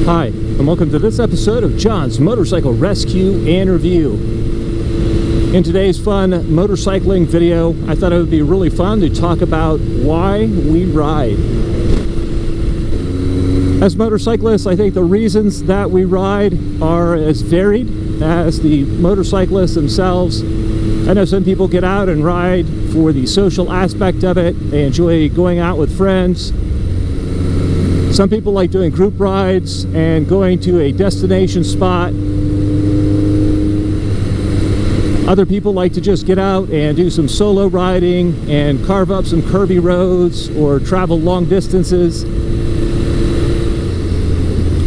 Hi, and welcome to this episode of John's Motorcycle Rescue and Review. In today's fun motorcycling video, I thought it would be really fun to talk about why we ride. As motorcyclists, I think the reasons that we ride are as varied as the motorcyclists themselves. I know some people get out and ride for the social aspect of it. They enjoy going out with friends. Some people like doing group rides and going to a destination spot. Other people like to just get out and do some solo riding and carve up some curvy roads or travel long distances.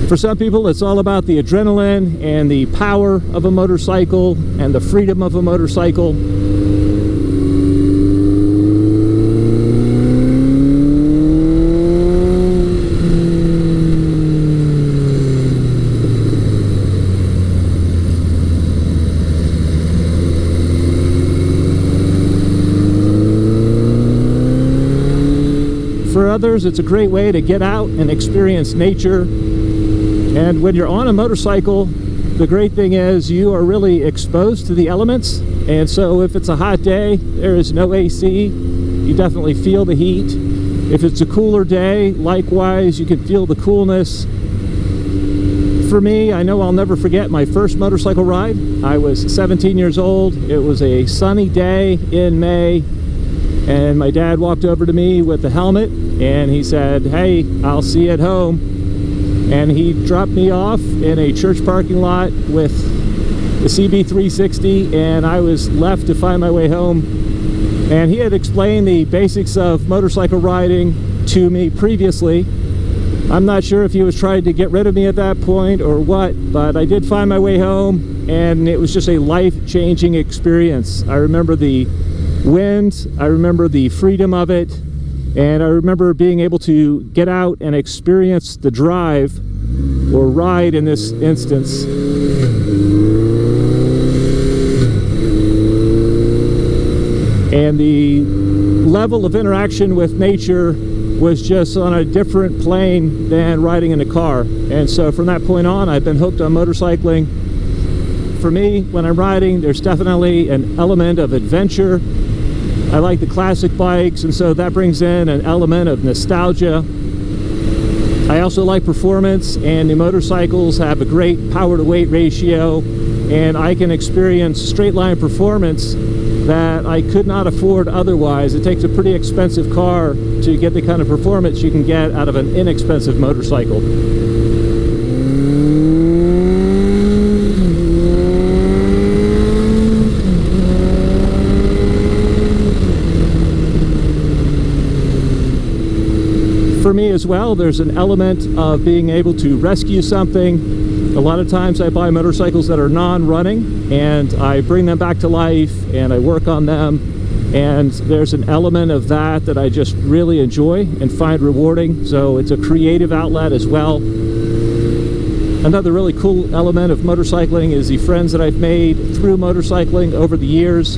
For some people, it's all about the adrenaline and the power of a motorcycle and the freedom of a motorcycle. For others, it's a great way to get out and experience nature. And when you're on a motorcycle, the great thing is you are really exposed to the elements. And so if it's a hot day, there is no AC. You definitely feel the heat. If it's a cooler day, likewise, you can feel the coolness. For me, I know I'll never forget my first motorcycle ride. I was 17 years old. It was a sunny day in May. And my dad walked over to me with the helmet and he said, "Hey, I'll see you at home." And he dropped me off in a church parking lot with the CB360, and I was left to find my way home. And he had explained the basics of motorcycle riding to me previously. I'm not sure if he was trying to get rid of me at that point or what, but I did find my way home, and it was just a life-changing experience. I remember the wind, I remember the freedom of it, and I remember being able to get out and experience the drive, or ride in this instance. And the level of interaction with nature was just on a different plane than riding in a car. And so from that point on, I've been hooked on motorcycling. For me, when I'm riding, there's definitely an element of adventure. I like the classic bikes, and so that brings in an element of nostalgia. I also like performance, and the motorcycles have a great power-to-weight ratio, and I can experience straight-line performance that I could not afford otherwise. It takes a pretty expensive car to get the kind of performance you can get out of an inexpensive motorcycle. For me as well, there's an element of being able to rescue something. A lot of times I buy motorcycles that are non-running and I bring them back to life and I work on them, and there's an element of that I just really enjoy and find rewarding. So it's a creative outlet as well. Another really cool element of motorcycling is the friends that I've made through motorcycling over the years.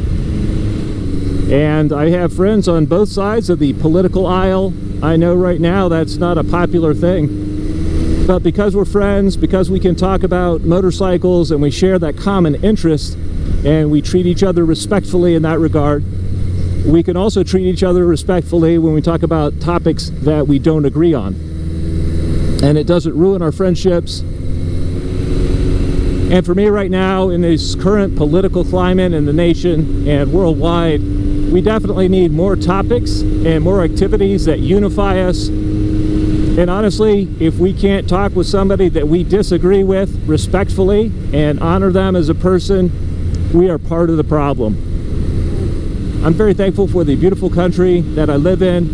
And I have friends on both sides of the political aisle. I know right now that's not a popular thing, but because we're friends, because we can talk about motorcycles and we share that common interest and we treat each other respectfully in that regard, we can also treat each other respectfully when we talk about topics that we don't agree on. And it doesn't ruin our friendships. And for me right now, in this current political climate in the nation and worldwide, we definitely need more topics and more activities that unify us. And honestly, if we can't talk with somebody that we disagree with respectfully and honor them as a person, we are part of the problem. I'm very thankful for the beautiful country that I live in.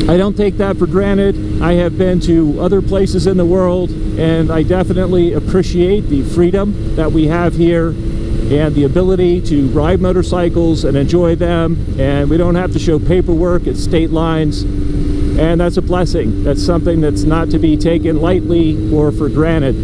I don't take that for granted. I have been to other places in the world, and I definitely appreciate the freedom that we have here and the ability to ride motorcycles and enjoy them, and we don't have to show paperwork at state lines, and that's a blessing. That's something that's not to be taken lightly or for granted.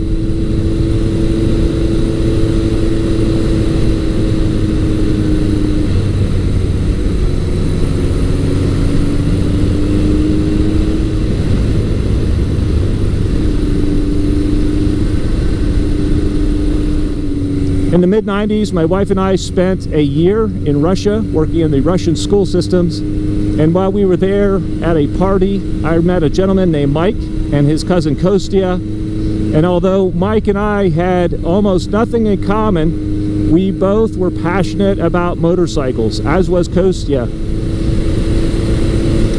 In the mid-90s, my wife and I spent a year in Russia working in the Russian school systems. And while we were there at a party, I met a gentleman named Mike and his cousin Kostya. And although Mike and I had almost nothing in common, we both were passionate about motorcycles, as was Kostya.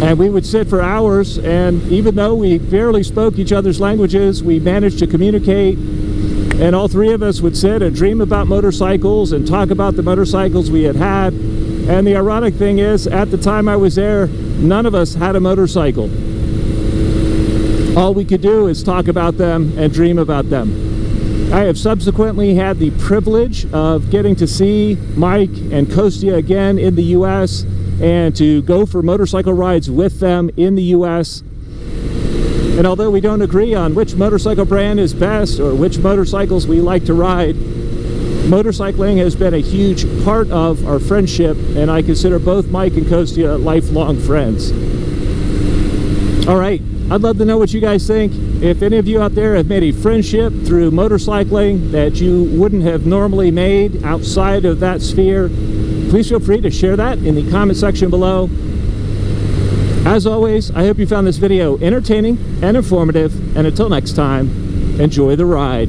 And we would sit for hours, and even though we barely spoke each other's languages, we managed to communicate. And all three of us would sit and dream about motorcycles and talk about the motorcycles we had had. And the ironic thing is, at the time I was there, none of us had a motorcycle. All we could do is talk about them and dream about them. I have subsequently had the privilege of getting to see Mike and Kostya again in the US and to go for motorcycle rides with them in the US. And although we don't agree on which motorcycle brand is best or which motorcycles we like to ride, motorcycling has been a huge part of our friendship, and I consider both Mike and Kostya lifelong friends. All right, I'd love to know what you guys think. If any of you out there have made a friendship through motorcycling that you wouldn't have normally made outside of that sphere, please feel free to share that in the comment section below. As always, I hope you found this video entertaining and informative, and until next time, enjoy the ride.